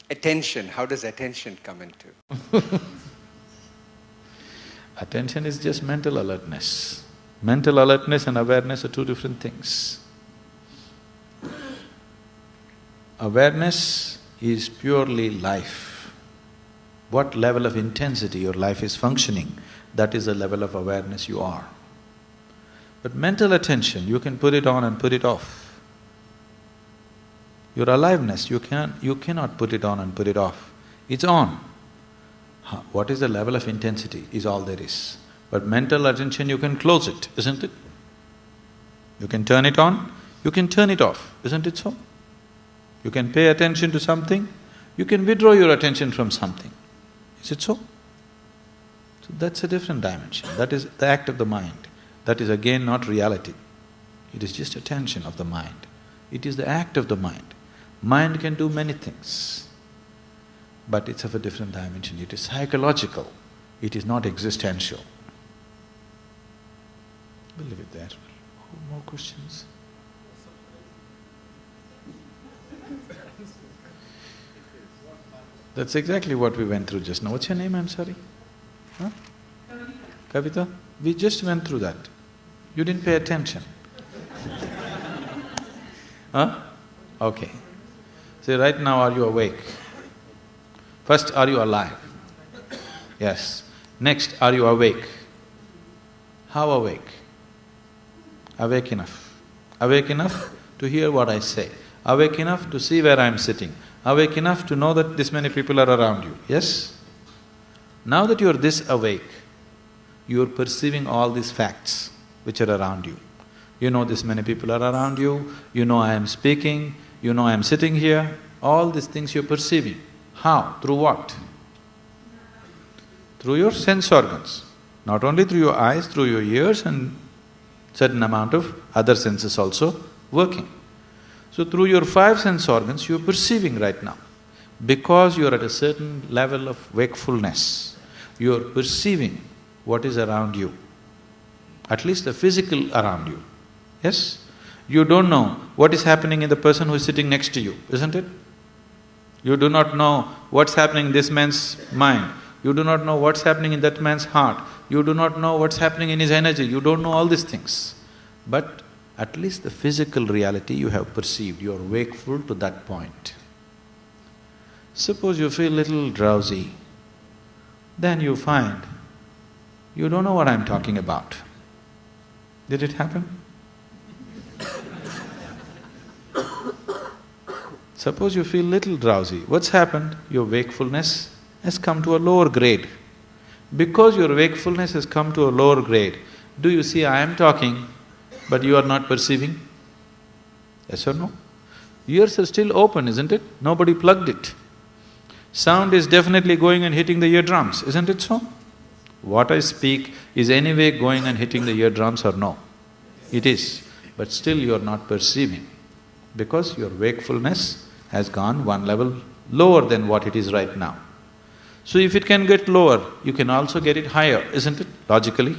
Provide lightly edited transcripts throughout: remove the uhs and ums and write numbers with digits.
Attention, how does attention come into? Attention is just mental alertness. Mental alertness and awareness are two different things. Awareness is purely life. What level of intensity your life is functioning, that is the level of awareness you are. But mental attention, you can put it on and put it off. Your aliveness, you cannot put it on and put it off. It's on. What is the level of intensity is all there is. But mental attention, you can close it, isn't it? You can turn it on, you can turn it off, isn't it so? You can pay attention to something, you can withdraw your attention from something. Is it so? So that's a different dimension. That is the act of the mind. That is again not reality. It is just attention of the mind. It is the act of the mind. Mind can do many things, but it's of a different dimension. It is psychological. It is not existential. We'll leave it there. More questions? That's exactly what we went through just now. What's your name, I'm sorry? Huh? Kavita? We just went through that. You didn't pay attention. Huh? Okay. So right now, are you awake? First, are you alive? Yes. Next, are you awake? How awake? Awake enough. Awake enough to hear what I say. Awake enough to see where I'm sitting. Awake enough to know that this many people are around you, yes? Now that you're this awake, you're perceiving all these facts which are around you. You know this many people are around you, you know I am speaking, you know I am sitting here, all these things you're perceiving. How? Through what? Through your sense organs. Not only through your eyes, through your ears and certain amount of other senses also working. So through your five sense organs, you're perceiving right now. Because you're at a certain level of wakefulness, you're perceiving what is around you, at least the physical around you, yes? You don't know what is happening in the person who is sitting next to you, isn't it? You do not know what's happening in this man's mind, you do not know what's happening in that man's heart, you do not know what's happening in his energy, you don't know all these things. But at least the physical reality you have perceived, you are wakeful to that point. Suppose you feel little drowsy, then you find you don't know what I'm talking about. Did it happen? Suppose you feel little drowsy, what's happened? Your wakefulness has come to a lower grade. Because your wakefulness has come to a lower grade, do you see I am talking, but you are not perceiving? Yes or no? Ears are still open, isn't it? Nobody plugged it. Sound is definitely going and hitting the eardrums, isn't it so? What I speak is anyway going and hitting the eardrums or no? It is, but still you are not perceiving because your wakefulness has gone one level lower than what it is right now. So if it can get lower, you can also get it higher, isn't it, logically?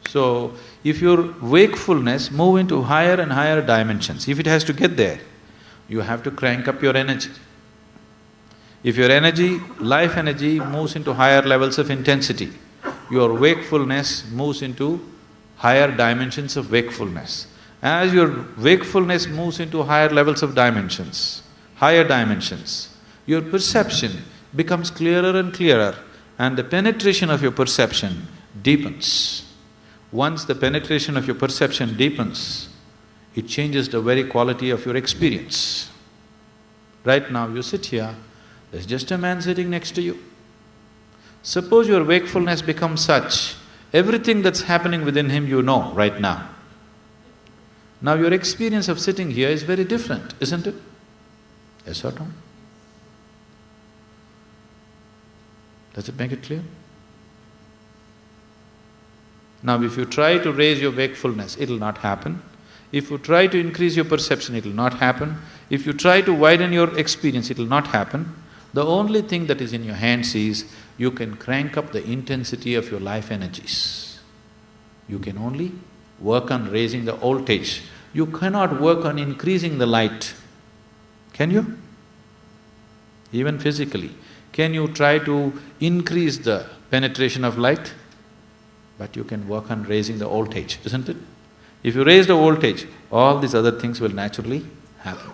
So, if your wakefulness move into higher and higher dimensions, if it has to get there, you have to crank up your energy. If your energy, life energy moves into higher levels of intensity, your wakefulness moves into higher dimensions of wakefulness. As your wakefulness moves into higher levels of dimensions, higher dimensions, your perception becomes clearer and clearer and the penetration of your perception deepens. Once the penetration of your perception deepens, it changes the very quality of your experience. Right now you sit here, there's just a man sitting next to you. Suppose your wakefulness becomes such, everything that's happening within him you know right now. Now your experience of sitting here is very different, isn't it? Yes or no? Does it make it clear? Now if you try to raise your wakefulness, it'll not happen. If you try to increase your perception, it'll not happen. If you try to widen your experience, it'll not happen. The only thing that is in your hands is, you can crank up the intensity of your life energies. You can only work on raising the voltage. You cannot work on increasing the light. Can you? even physically. Can you try to increase the penetration of light? But you can work on raising the voltage, isn't it? If you raise the voltage, all these other things will naturally happen.